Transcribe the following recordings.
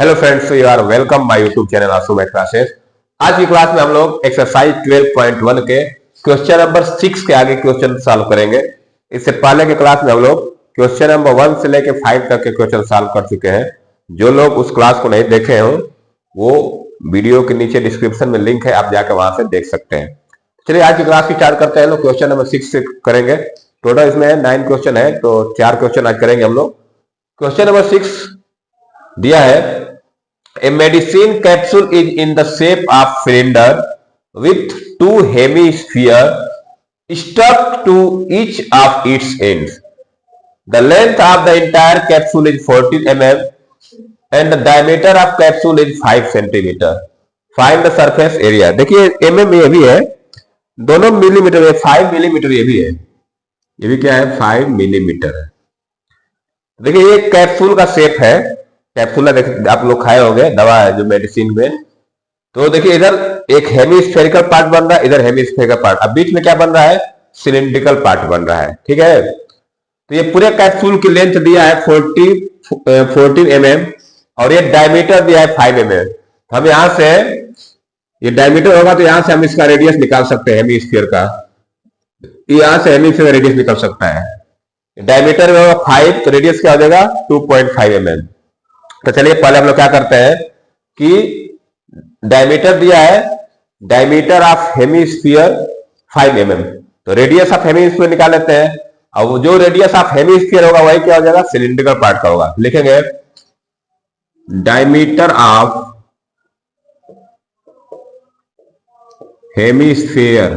Hello friends, you are welcome my YouTube channel Ashu math classes. आज की class में हम लोग एक्सरसाइज 12.1 के क्वेश्चन नंबर 6 के आगे क्वेश्चन सॉल्व करेंगे। इससे पहले के क्लास में हम लोग क्वेश्चन नंबर 1 से लेकर 5 तक के क्वेश्चन सॉल्व कर चुके हैं। जो लोग उस क्लास को नहीं देखे हो वो वीडियो के नीचे डिस्क्रिप्शन में लिंक है, आप जाकर वहां से देख सकते हैं। चलिए आज की क्लास की स्टार्ट करते हैं। लोग क्वेश्चन नंबर 6 से करेंगे। टोटल इसमें 9 क्वेश्चन है, तो 4 क्वेश्चन आज करेंगे हम लोग। क्वेश्चन नंबर 6 दिया है, a medicine capsule is in the shape of cylinder with two hemispheres stuck to each of its ends. The length of the entire capsule is 14 mm and the diameter of capsule is 5 centimeter. Find the surface area. देखिए mm ये भी है, दोनों millimetre है, 5 millimetre ये भी है, ये भी क्या है 5 मिलीमीटर है। देखिए ये कैप्सूल का शेप है, कैप्सूल आप लोग खाए होंगे, दवा है जो मेडिसिन में। तो देखिए इधर एक हेमिस्फेरिकल पार्ट बन रहा है, इधर हेमिस्फेरिकल पार्ट, अब बीच में क्या बन रहा है, सिलिंड्रिकल पार्ट बन रहा है। ठीक है, तो ये पूरे कैप्सूल की लेंथ दिया है 14 mm और ये डायमीटर दिया है 5 mm। हम यहां से ये डायमीटर होगा तो यहां से हम इसका रेडियस निकाल सकते हैं, हेमिस्फीयर का, यहां से हेमिस्फीयर का रेडियस निकल सकता है। डायमीटर में होगा 5 तो रेडियस क्या हो जाएगा 2.5 mm। तो चलिए पहले हम लोग क्या करते हैं कि डायमीटर दिया है, डायमीटर ऑफ हेमिस्फीयर 5 mm, तो रेडियस ऑफ हेमिस्फीयर निकाल लेते हैं। अब जो रेडियस ऑफ हेमिस्फीयर होगा वही क्या हो जाएगा, सिलिंड्रिकल पार्ट का होगा। लिखेंगे diameter of hemisphere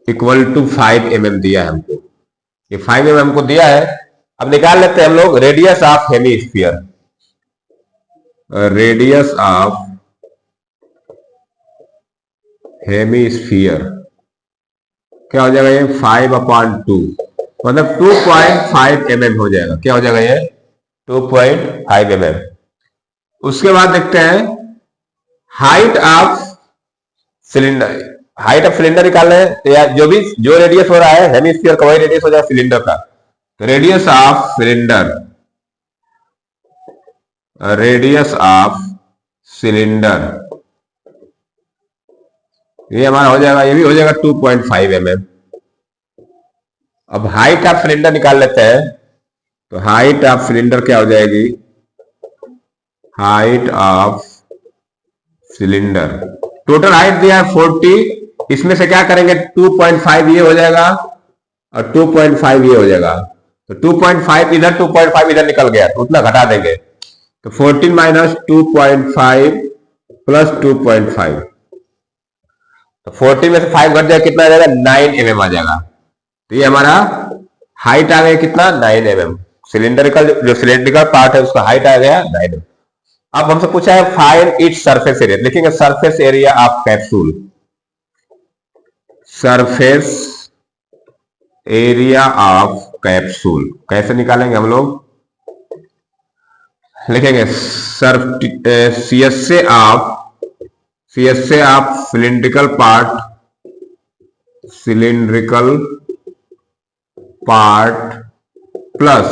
equal to 5 mm दिया है हमको, ये 5 mm हमको दिया है। अब निकाल लेते हैं हम लोग radius of hemisphere. Radius of hemisphere क्या हो जाएगा, ये 5/2 मतलब 2.5 mm हो जाएगा। क्या हो जाएगा, ये 2.5 mm। उसके बाद देखते हैं height of cylinder. Height of cylinder निकाल रहे हैं, तो जो रेडियस हो रहा है हेमिस्फीयर का वही रेडियस हो जाएगा सिलेंडर का। तो रेडियस ऑफ सिलेंडर ये हमारा हो जाएगा, ये भी हो जाएगा 2.5 mm। अब हाइट ऑफ सिलेंडर निकाल लेते हैं, तो हाइट ऑफ सिलेंडर क्या हो जाएगी, height of cylinder total height दिया है 40, इसमें से क्या करेंगे 2.5 ये हो जाएगा और 2.5 ये हो जाएगा, तो 2.5 इधर 2.5 इधर निकल गया तो उतना घटा देंगे, तो 14 माइनस 2.5 प्लस 2.5, तो 40 में से 5 घट जाएगा, कितना आ जाएगा 9 mm आ जाएगा। तो ये हमारा हाइट आ गया कितना 9 mm। सिलेंडरिकल जो सिलेंड्रिकल पार्ट है उसका हाइट आ गया 9 mm। अब हमसे पूछा है फाइंड इट्स सरफेस एरिया। लिखेंगे surface area of capsule, surface area of capsule कैसे निकालेंगे हम लोग, लिखेंगे CSA of cylindrical part plus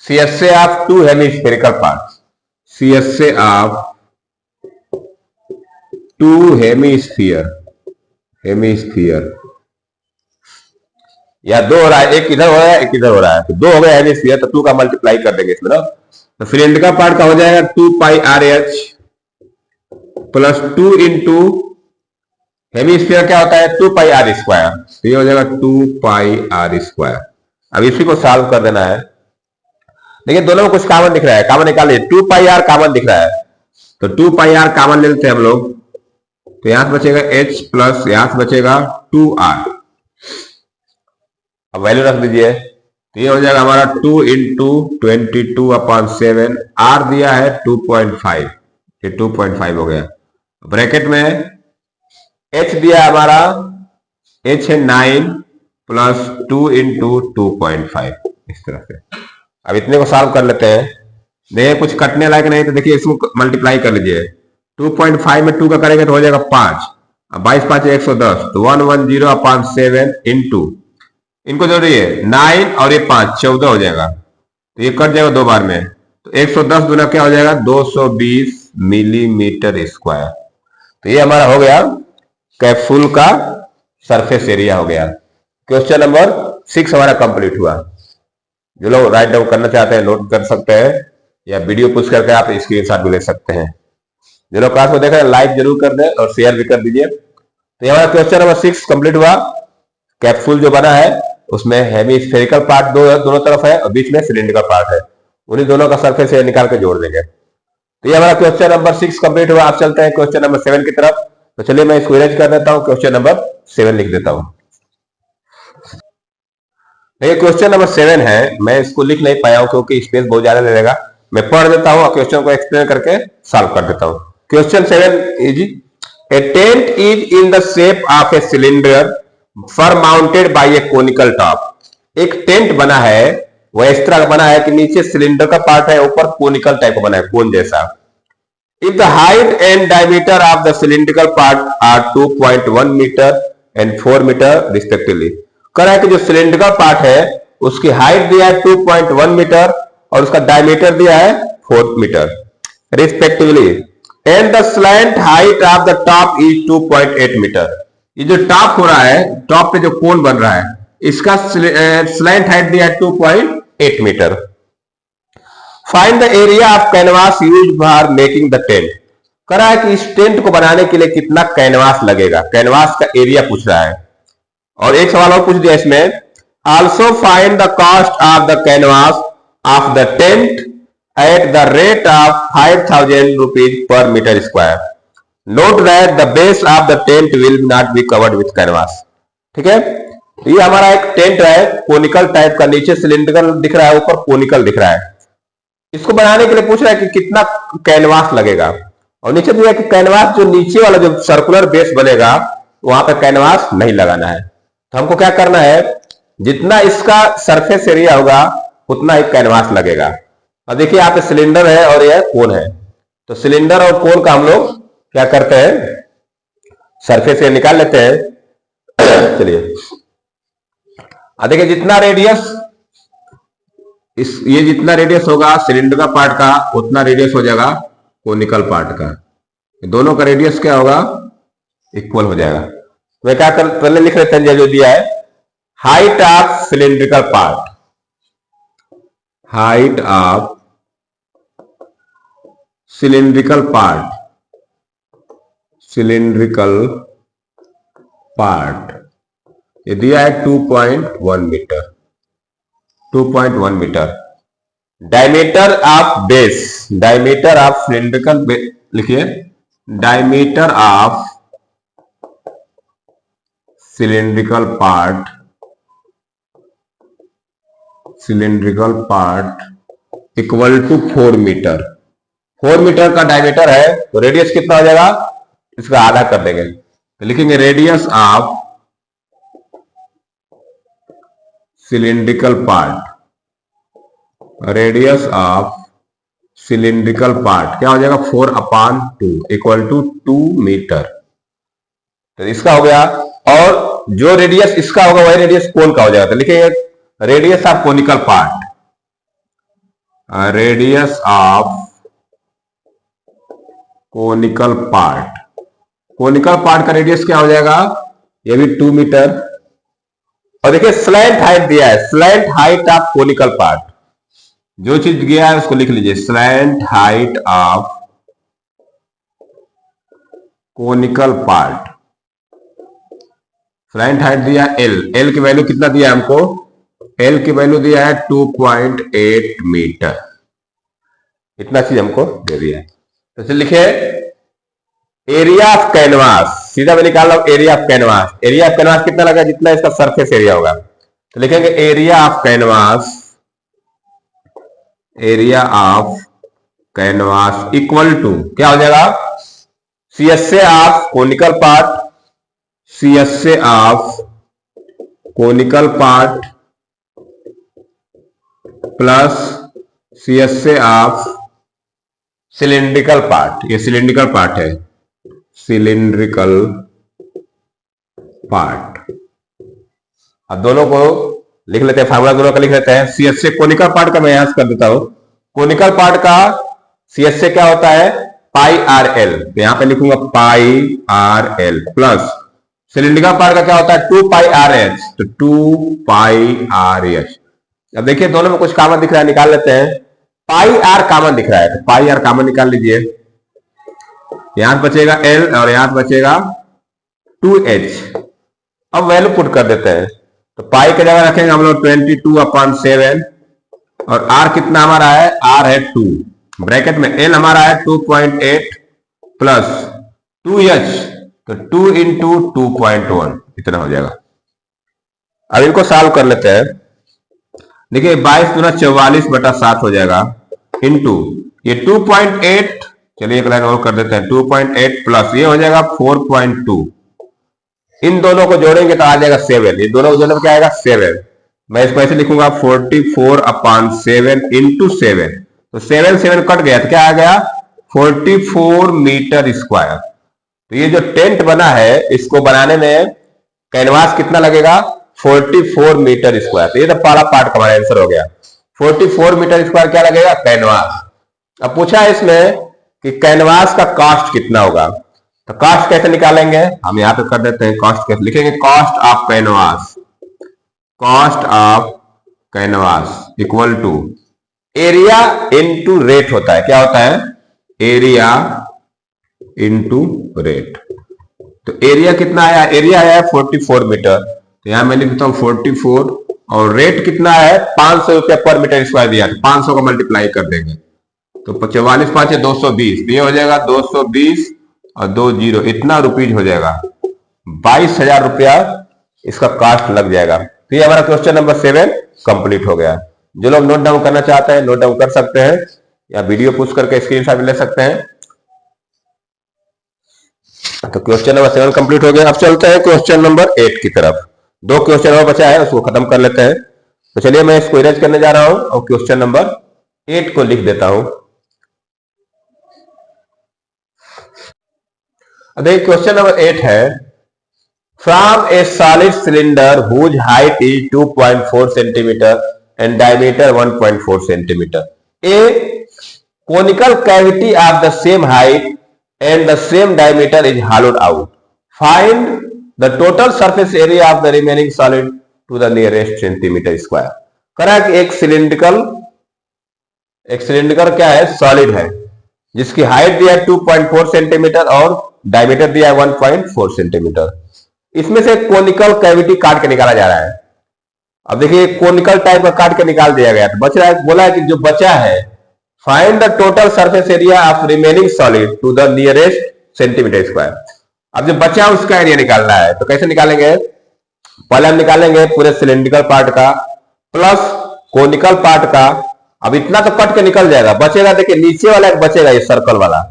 CSA of 2 hemispherical part, CSA of 2 hemisphere या 2 हो रहा है, एक इधर हो रहा है एक इधर हो रहा है, तो 2 हो गया हेमिस्फीयर, तो 2 का मल्टीप्लाई कर देंगे इसमें ना, तो सिलिंड्रिकल पार्ट का हो जाएगा 2πRH प्लस 2 इंटू हेमिस्फीयर क्या होता है 2πr स्क्वायर, तो ये हो जाएगा 2πr स्क्वायर। अब इसी को सॉल्व कर देना है। देखिए दोनों में कुछ कॉमन दिख रहा है, कॉमन निकालिए, 2πr कॉमन दिख रहा है, तो 2πr कॉमन ले लेते हैं हम लोग, तो यहां से बचेगा h प्लस यहां से बचेगा 2r। अब वैल्यू रख दीजिए, तो ये हो जाएगा हमारा 2 इंटू 22/7, r दिया है 2.5, ये 2.5 हो गया। ब्रैकेट में h दिया हमारा, h है 9 प्लस 2 इंटू 2.5, इस तरह से। अब इतने को सॉल्व कर लेते हैं। देखिए कुछ कटने लायक नहीं, तो देखिए इसको मल्टीप्लाई कर लीजिए, 2.5 में 2 का करेंगे तो हो जाएगा 5, 22 5 110, तो 110/7 इंटू इनको जोड़िए 9 और ये 5 14 हो जाएगा, तो ये कट जाएगा 2 बार में, तो 110 गुना क्या हो जाएगा 220 मिलीमीटर स्क्वायर। तो ये हमारा हो गया कैप्सूल का सरफेस एरिया हो गया। क्वेश्चन नंबर 6 हमारा कंप्लीट हुआ। जो लोग राइट डाउन करना चाहते हैं नोट कर सकते हैं, या वीडियो पुश करके आप स्क्रीनशॉट भी ले सकते हैं। जो लोग क्लास को देख रहे हैं लाइक जरूर कर दें और शेयर भी कर दीजिए। तो ये हमारा क्वेश्चन नंबर 6 कंप्लीट हुआ। कैप्सूल जो बना है उसमें हेमिस्फेरिकल पार्ट दोनों तरफ है और बीच में सिलिंड्रिकल पार्ट है, उन्हीं दोनों का सरफेस एरिया निकाल के जोड़ देंगे। तो ये हमारा क्वेश्चन नंबर 6 कंप्लीट हुआ। आप चलते हैं क्वेश्चन नंबर 7 की तरफ। तो चलिए मैं इसको इरेज कर देता हूं, क्वेश्चन नंबर 7 लिख देता हूं। देखिए क्वेश्चन नंबर 7 है, मैं इसको लिख नहीं पाया हूं क्योंकि स्पेस बहुत ज्यादा ले लेगा। मैं पढ़ देता हूं और क्वेश्चन को एक्सप्लेन करके सॉल्व कर देता हूं। Question 7 is a tent is in the shape of a cylinder surmounted by a conical top. एक टेंट बना है, वह इस तरह बना है कि नीचे सिलेंडर का पार्ट है, ऊपर कोनिकल टाइप का बना है, कोन जैसा। If the height and diameter of the cylindrical part are 2.1 metre and 4 metre respectively. कह रहा है कि जो सिलिंड्रिकल पार्ट है उसकी हाइट दिया है 2.1 मीटर और उसका डायमीटर दिया है 4 metre respectively, and the slant height of the top is 2.8 metre. ये जो टॉप हो रहा है, टॉप पे जो कोन बन रहा है, इसका स्लैंट हाइट दिया है 2.8 metre. Find the area of canvas used for making the tent. कह रहा है कि इस टेंट को बनाने के लिए कितना कैनवास लगेगा, कैनवास का एरिया पूछ रहा है। और एक सवाल और पूछ दिया इसमें, also find the cost of the canvas of the tent at the rate of 5000 rupees per metre square. Note that the base of the tent will not be covered with canvas. ठीक है, ये हमारा एक tent है conical type का, नीचे cylindrical दिख रहा है, ऊपर कोनिकल दिख रहा है। इसको बनाने के लिए पूछ रहा है कि कितना कैनवास लगेगा, और नीचे दिया कि कैनवास जो नीचे वाला जो सर्कुलर बेस बनेगा वहां पे कैनवास नहीं लगाना है। तो हमको क्या करना है, जितना इसका सरफेस एरिया होगा उतना ही कैनवास लगेगा। अब देखिए यहाँ पे सिलेंडर है और यह कोन है, तो सिलेंडर और कोन का हम लोग क्या करते हैं, सरफेस एरिया निकाल लेते हैं। चलिए देखिए जितना रेडियस ये जितना रेडियस होगा सिलेंडर का पार्ट का उतना रेडियस हो जाएगा कोनिकल पार्ट का। दोनों का रेडियस क्या होगा, इक्वल हो जाएगा। मैं क्या कर पहले लिख लेते हैं जो दिया है, height of cylindrical part, height of cylindrical part, cylindrical part ये दिया है 2.1 metre, 2.1 metre. Diameter of base, diameter of cylindrical लिखिए, diameter of cylindrical part, cylindrical part equal to 4 metre. 4 metre का डायमीटर है तो रेडियस कितना हो जाएगा, इसका आधा कर देंगे तो लिखेंगे radius of cylindrical part, radius of cylindrical part क्या हो जाएगा 4/2 इक्वल टू 2 मीटर। तो इसका हो गया, और जो रेडियस इसका होगा वही रेडियस कोन का हो जाएगा। तो लिखेंगे radius of conical part, radius of conical part, conical part का रेडियस क्या हो जाएगा, ये भी 2 मीटर। और देखिए स्लैंट हाइट दिया है, slant height of conical part, जो चीज गया है उसको लिख लीजिए, slant height of conical part. Slant height दिया एल, एल की वैल्यू कितना दिया है हमको, एल की वैल्यू दिया है 2.8 मीटर, इतना चीज हमको दे दिया है। तो चलिए लिखे एरिया ऑफ कैनवास, सीधा मैं निकाल रहा हूं area of canvas. Area of canvas कितना लगा, जितना इसका सरफेस एरिया होगा। तो लिखेंगे area of canvas, area of canvas equal to क्या हो जाएगा, CSA of conical part, CSA of conical part plus CSA of cylindrical part. ये सिलिंड्रिकल पार्ट है, सिलिंड्रिकल पार्ट। अब दोनों को लिख लेते हैं, फार्मूला दोनों का लिख लेते हैं। सी एस से कोनिकल पार्ट का मैं यहां कर देता हूं। कोनिकल पार्ट का सी एस से क्या होता है, पाई आर एल, तो यहां पे लिखूंगा pi r l plus cylindrical part का क्या होता है, 2 पाई आर एच, तो 2 पाई आर एच। अब देखिए दोनों में कुछ कॉमन दिख रहा है, निकाल लेते हैं। पाई आर कॉमन दिख रहा है, तो पाई आर कॉमन निकाल लीजिए। यहां बचेगा एल और यहां बचेगा 2h। अब वैल्यू पुट कर देते हैं, तो पाई की जगह रखेंगे हम लोग 22/7 और आर कितना हमारा है, आर है 2, ब्रैकेट में एल हमारा है 2.8 प्लस 2h, तो 2 इंटू 2.1 इतना हो जाएगा। अब इनको सॉल्व कर लेते हैं। देखिए 22 दूना 44/7 हो जाएगा, इंटू ये 2.8, चलिए एक लाइन और कर देते हैं, 2.8 प्लस ये हो जाएगा 4.2, इन दोनों को जोड़ेंगे तो आ जाएगा 7, ये दोनों को जोड़ने में क्या आएगा 7। मैं इसको ऐसे लिखूंगा 44/7 इंटू 7, तो 7 7 कट गया तो क्या आ गया 44 मीटर स्क्वायर। तो ये जो टेंट बना है इसको बनाने में कैनवास कितना लगेगा, 44 मीटर स्क्वायर। तो ये तो पहला पार्ट का हमारा आंसर हो गया, 44 मीटर स्क्वायर क्या लगेगा, कैनवास। अब पूछा है इसमें कि कैनवास का कॉस्ट कितना होगा, तो कॉस्ट कैसे निकालेंगे, हम यहां पे कर देते हैं। कॉस्ट कैसे लिखेंगे, cost of canvas, cost of canvas equal to area into rate होता है। क्या होता है, एरिया इनटू रेट। तो एरिया कितना आया, एरिया आया 44 मीटर, तो यहां मैं लिख देता हूं 44, और रेट कितना है 500 रुपया पर मीटर स्क्वायर दिया, 500 का मल्टीप्लाई कर देंगे तो 44 5 है 220, ये हो जाएगा 220 और 20 इतना रुपीज हो जाएगा, 22,000 रुपया इसका कॉस्ट लग जाएगा। तो ये हमारा क्वेश्चन नंबर 7 कंप्लीट हो गया। जो लोग नोट डाउन करना चाहते हैं नोट डाउन कर सकते हैं, या वीडियो पुश करके स्क्रीनशॉट ले सकते हैं। तो क्वेश्चन नंबर 7 कंप्लीट हो गया। अब चलते हैं क्वेश्चन नंबर 8 की तरफ। 2 क्वेश्चन और बचा है, उसको खत्म कर लेते हैं। तो चलिए मैं इसको इरेज करने जा रहा हूं और क्वेश्चन नंबर 8 को लिख देता हूं। देखिए क्वेश्चन नंबर 8 है, from a solid cylinder whose height is 2.4 centimetre and diameter 1.4 centimetre, a conical cavity of the same height and the same diameter is hollowed out. Find the total surface area of the remaining solid to the nearest centimeter square. करा कि एक cylindrical क्या है, solid है, जिसकी height दिया है 2.4 centimetre और डायमीटर दिया है 1.4 सेंटीमीटर। इसमें से कोनिकल कैविटी काट के निकाला जा रहा है। अब देखिए कोनिकल टाइप का काट के निकाल दिया गया, तो बच रहा है, बोला है कि जो बचा है find the total surface area of remaining solid to the nearest centimetre square. अब जो बचा उसका एरिया निकालना है, तो कैसे निकालेंगे, पहले हम निकालेंगे पूरे सिलेंड्रिकल पार्ट का प्लस कोनिकल पार्ट का। अब इतना तो कट के निकल जाएगा, बचेगा देखिए नीचे वाला एक बचेगा, ये सर्कल वाला,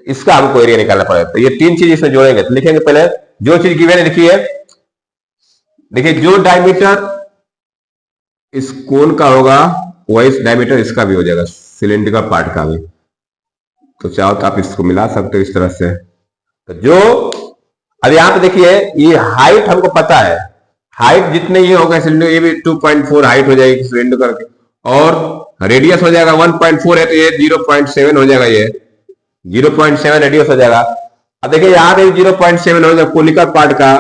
इसका हमको एरिया निकालना पड़ेगा। तो ये 3 चीज इसमें जोड़ेंगे, तो लिखेंगे पहले जो चीज गिवन है लिखिए। देखिए जो डायमीटर इस कोन का होगा वही डायमीटर इसका भी हो जाएगा, सिलेंड्रिकल पार्ट का भी। तो चाहो तो आप इसको मिला सकते हो इस तरह से। तो जो अब यहां पे देखिए ये हाइट हमको पता है, हाइट जितने ये होगा सिलेंडर, ये भी 2.4 हाइट हो जाएगी सिलेंडर की, और रेडियस हो जाएगा 1.4 है तो ये 0.7 हो जाएगा, ये 0.7 रेडियस हो जाएगा। अब देखिए यहां पे 0.7 हो जाएगा कोनिकल पार्ट का।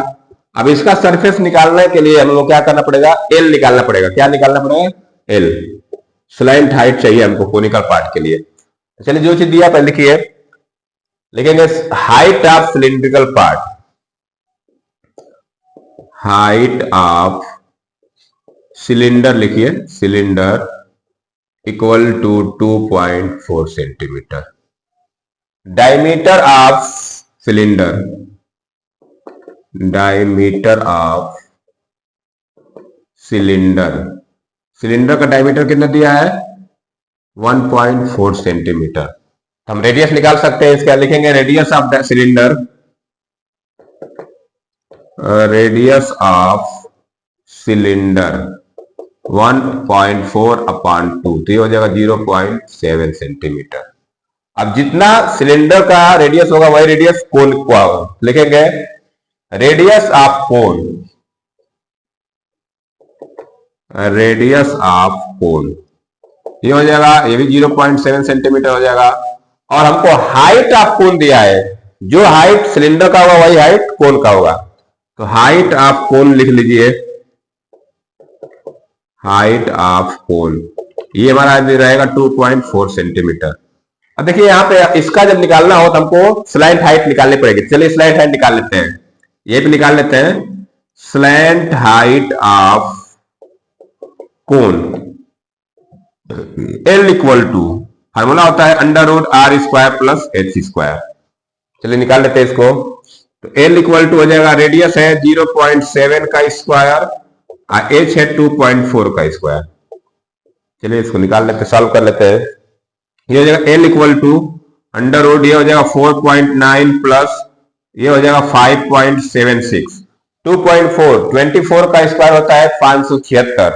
अब इसका सरफेस निकालने के लिए हम लोग क्या करना पड़ेगा, एल निकालना पड़ेगा। क्या निकालना पड़ेगा, एल, स्लैंट हाइट चाहिए हमको कोनिकल पार्ट के लिए। चलिए जो चीज दिया पहले लिखिए, लिखेंगे height of cylindrical part, height of cylinder लिखिए, cylinder equal to 2.4 centimetre. Diameter of cylinder, diameter of cylinder, cylinder का डायमीटर कितना दिया है 1.4 सेंटीमीटर। हम रेडियस निकाल सकते हैं इसका, लिखेंगे radius of the cylinder, radius of cylinder 1.4/2, तो ये हो जाएगा 0.7 सेंटीमीटर। अब जितना सिलेंडर का रेडियस होगा वही रेडियस कोन का होगा, लिखेंगे radius of cone, radius of cone, ये हो जाएगा, ये भी 0.7 सेंटीमीटर हो जाएगा। और हमको हाइट ऑफ कोन दिया है, जो हाइट सिलेंडर का होगा वही हाइट कोन का होगा। तो हाइट ऑफ कोन लिख लीजिए, हाइट ऑफ कोन ये हमारा रहेगा 2.4 सेंटीमीटर। अब देखिए यहाँ पे इसका जब निकालना हो तो हमको स्लैंट हाइट निकालनी पड़ेगी। चलिए स्लैंट हाइट निकाल लेते हैं, ये भी निकाल लेते हैं। Slant height of cone L equal to, formula होता है √r² प्लस h²। चलिए निकाल लेते हैं इसको। तो L इक्वल टू हो जाएगा, रेडियस है 0.7 का स्क्वायर और h है 2.4 का स्क्वायर। चलिए इसको निकाल लेते, सॉल्व कर लेते हैं। ये हो जाएगा L इक्वल टू √, ये हो जाएगा 4.9 प्लस ये हो जाएगा 5.76। 2.4 24 का स्क्वायर होता है 576,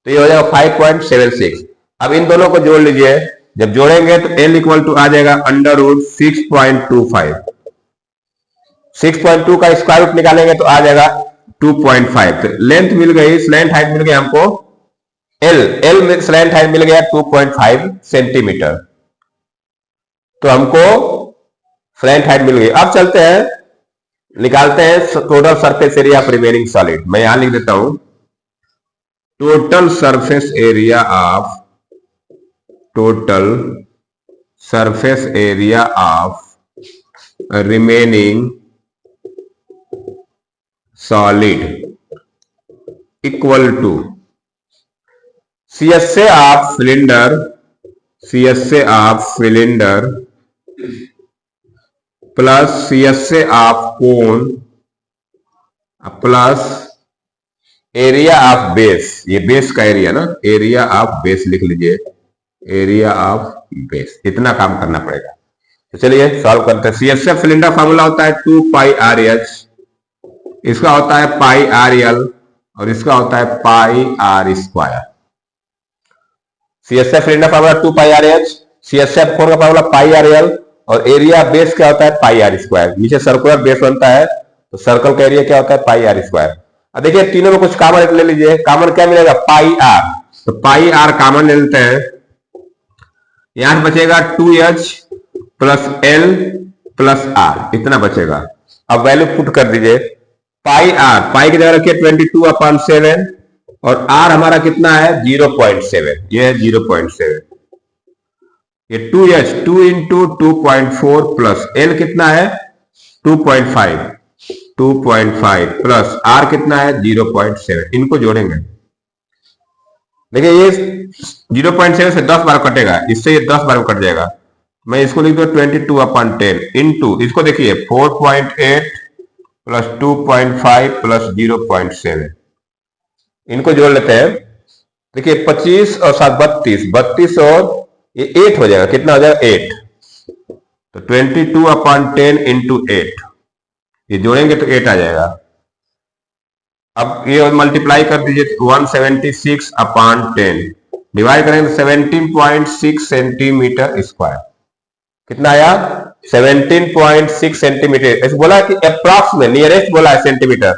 तो ये हो जाएगा 5.76। अब इन दोनों को जोड़ लीजिए, जब जोड़ेंगे तो L इक्वल टू आ जाएगा √6.25। 6.2 का स्क्वायर रूट निकालेंगे तो आ जाएगा 2.5। तो लेंथ मिल गई, स्लैंट हाइट मिल गई हमको L में स्लैंट हाइट मिल गया 2.5 सेंटीमीटर। तो हमको स्लैंट हाइट मिल गई। अब चलते हैं, निकालते हैं total surface area of remaining solid. मैं यहां लिख देता हूं, total surface area of remaining solid equal to CSA of cylinder plus CSA of cone plus area of base. ये बेस का एरिया ना, एरिया ऑफ बेस लिख लीजिए, एरिया ऑफ बेस। इतना काम करना पड़ेगा। तो चलिए सॉल्व करते हैं। CSA सिलेंडर फॉर्मूला होता है 2πRH, इसका होता है πRL और इसका होता है πr²। CSA cylinder formula 2πRH, CSA कोन का फॉर्मूला πRL और एरिया बेस क्या होता है πr²। नीचे सर्कुलर बेस बनता है तो सर्कल का एरिया क्या होता है πr²। अब देखिए तीनों में कुछ कॉमन ले लीजिए, कॉमन क्या मिलेगा πr, तो πr कॉमन ले लेते हैं। यहां से बचेगा 2h plus L plus r, इतना बचेगा। अब वैल्यू पुट कर दीजिए, पाई की जगह रखिए 22/7 और r हमारा कितना है 0.7, ये है 0.7। ये 2h 2 इंटू 2.4 प्लस L कितना है 2.5 प्लस R कितना है 0.7। इनको जोड़ेंगे, देखिए ये 0.7 से 10 बार कटेगा, इससे ये 10 बार कट जाएगा। मैं इसको लिख दूं 22/10 इंटू, इसको देखिए 4.8 प्लस 2.5 प्लस 0.7, इनको जोड़ लेते हैं। देखिए 25 और 7 32 और ये 8 हो जाएगा, कितना हो जाएगा 8। तो 22/10 इंटू 8, ये जोड़ेंगे तो 8 आ जाएगा। अब ये मल्टीप्लाई कर दीजिए 176/10, डिवाइड करेंगे तो 17.6 सेंटीमीटर स्क्वायर, कितना आया 17.6 सेंटीमीटर। ऐसे बोला कि अप्रॉक्स में, नियरेस्ट बोला है सेंटीमीटर,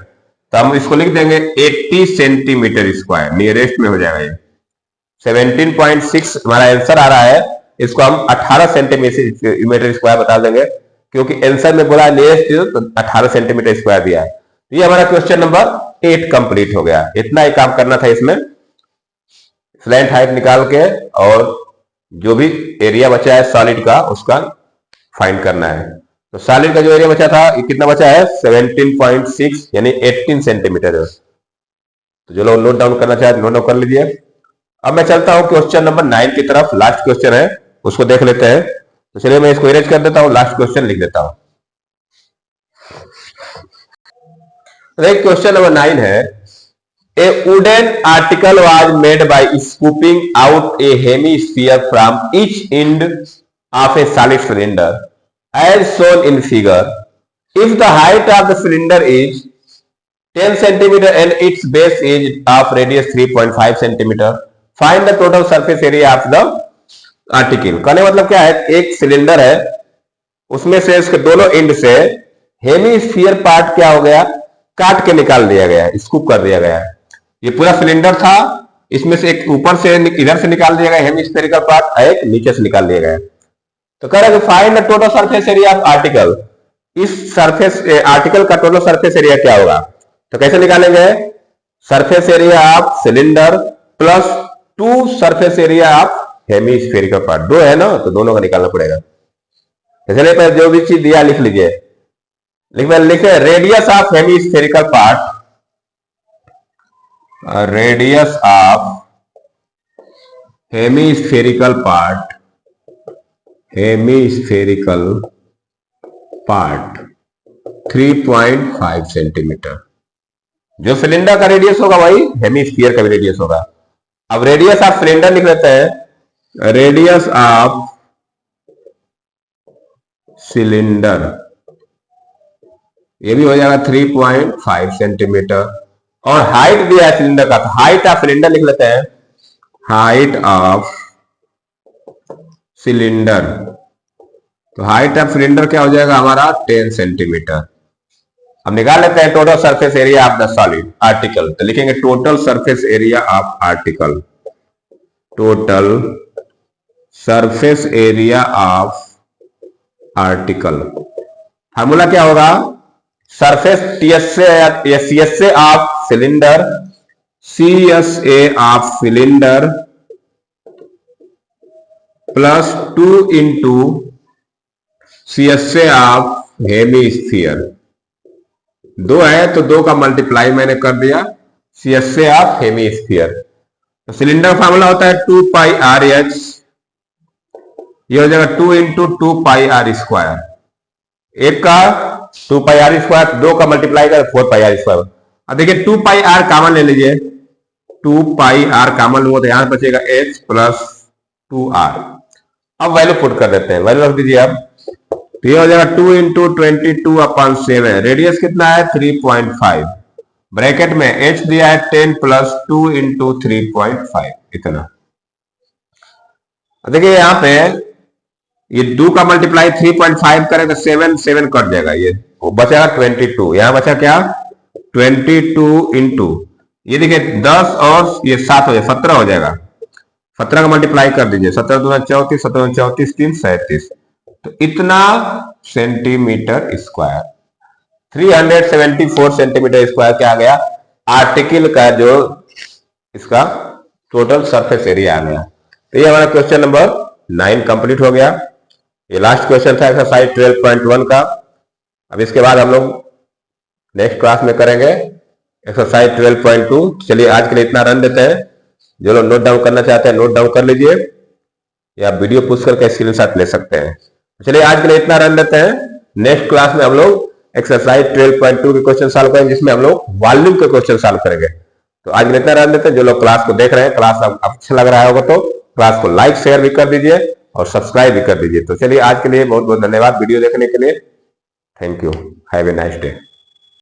तो हम इसको लिख देंगे 80 सेंटीमीटर स्क्वायर, नियरेस्ट में हो जाएगा ये 17.6 हमारा आंसर आ रहा है। इसको हम 18 सेंटीमीटर स्क्वायर बता देंगे, क्योंकि आंसर में बोला नियरेस्ट तो 18 सेंटीमीटर स्क्वायर दिया है। ये हमारा क्वेश्चन नंबर 8 कंप्लीट हो गया। इतना ही काम करना था इसमें, स्लैंट हाइट निकाल के और जो भी एरिया बचा है सॉलिड का उसका फाइंड करना है। तो सॉलिड का जो एरिया बचा था कितना बचा है 17.6 यानी 18 सेंटीमीटर। तो जो लोग नोट डाउन करना चाहे नोट डाउन कर लीजिए। अब मैं चलता हूं क्वेश्चन नंबर 9 की तरफ, लास्ट क्वेश्चन है उसको देख लेते हैं। तो चलिए मैं इसको इरेज कर देता हूं, लास्ट क्वेश्चन लिख देता हूं। क्वेश्चन नंबर 9 है, A wooden article was made by scooping out a hemisphere from each end of a solid cylinder as shown in figure. If the height of the cylinder is 10 cm and its base is of radius 3.5 cm, find the total surface area of the article. कहने मतलब क्या है, एक cylinder है, उसमें से इसके दोनों एंड से हेमिस्फीयर पार्ट क्या हो गया, काट के निकाल दिया गया है, स्कूप कर दिया गया है। ये पूरा सिलेंडर था इसमें से एक ऊपर से इधर से निकाल दिया गया हेमिस्फेरिकल पार्ट, एक नीचे से निकाल दिया गया। तो कह रहा है find the total surface area of article. इस सरफेस आर्टिकल का टोटल सरफेस एरिया क्या होगा? तो कैसे निकालेंगे? Surface area of cylinder plus 2 surface area of hemispherical part. 2 है ना, तो दोनों का निकालना पड़ेगा। चलिए पहले जो भी चीज दिया लिख लीजिए। लिखे radius of hemispherical part, radius of hemispherical part, hemispherical part 3.5 centimetre. जो सिलेंडर का रेडियस होगा वही हेमिस्फीयर का भी रेडियस होगा। अब रेडियस ऑफ सिलेंडर लिख लेते हैं, रेडियस ऑफ सिलेंडर, ये भी हो जाएगा 3.5 सेंटीमीटर। और हाइट दिया है सिलेंडर का, तो हाइट ऑफ सिलेंडर लिख लेते हैं, हाइट ऑफ सिलेंडर। तो हाइट ऑफ सिलेंडर क्या हो जाएगा हमारा 10 सेंटीमीटर। अब निकाल लेते हैं total surface area of the solid article. तो लिखेंगे total surface area of article, total surface area of article. Formula क्या होगा? Surface CSA of cylinder, CSA of cylinder plus 2 into CSA of hemisphere. 2 है तो 2 का मल्टीप्लाई मैंने कर दिया, CSA ऑफ हेमिस्फीयर। तो सिलेंडर फार्मूला होता है 2 पाई आर एच, ये हो जाएगा 2 इंटू 2 पाई आर स्क्वायर। एक का 2 पाई आर स्क्वायर, 2 का मल्टीप्लाई कर 4 पाई आर स्क्वायर। अब देखिए 2 पाई आर कॉमन ले लीजिए, 2 पाई आर कॉमन हुआ तो यहां बचेगा h प्लस 2r। अब वैल्यू पुट कर देते हैं, वैल्यू रख दीजिए। अब तो ये हो जाएगा 2 इंटू 22/7। रेडियस कितना है 3.5, ब्रैकेट में h दिया है 10 प्लस 2 इंटू 3.5, इतना। देखिए यहाँ पे ये 2 का मल्टीप्लाई 3.5 करें तो 7 कट जाएगा, ये बचेगा 22। यहां बचा क्या 22 इंटू ये देखिए 10 और ये 7 हो जाए 17 हो जाएगा। 17 का मल्टीप्लाई कर दीजिए, 17 दूना 34, 17 34 3 37, तो इतना सेंटीमीटर स्क्वायर, 374 सेंटीमीटर स्क्वायर क्या आ गया आर्टिकल का, जो इसका टोटल सरफेस एरिया आ गया। तो ये हमारा क्वेश्चन नंबर 9 कंप्लीट हो गया। ये लास्ट क्वेश्चन था एक्सरसाइज 12.1 का। अब इसके बाद हम लोग नेक्स्ट क्लास में करेंगे एक्सरसाइज 12.2। चलिए आज के लिए इतना रन देते हैं। जो लोग नोट डाउन करना चाहते हैं नोट डाउन कर लीजिए, या वीडियो पुश करके स्क्रीनशॉट ले सकते हैं। चलिए आज के लिए इतना रन देते हैं। नेक्स्ट क्लास में हम लोग एक्सरसाइज 12.2 के क्वेश्चन सॉल्व करेंगे, जिसमें हम लोग वॉल्यूम के क्वेश्चन सॉल्व करेंगे। तो आज के लिए इतना रन देते हैं। जो लोग क्लास को देख रहे हैं, क्लास अच्छा लग रहा होगा तो क्लास को लाइक शेयर भी कर दीजिए और सब्सक्राइब भी कर दीजिए। तो चलिए आज के लिए बहुत बहुत धन्यवाद वीडियो देखने के लिए। Thank you, have a nice day.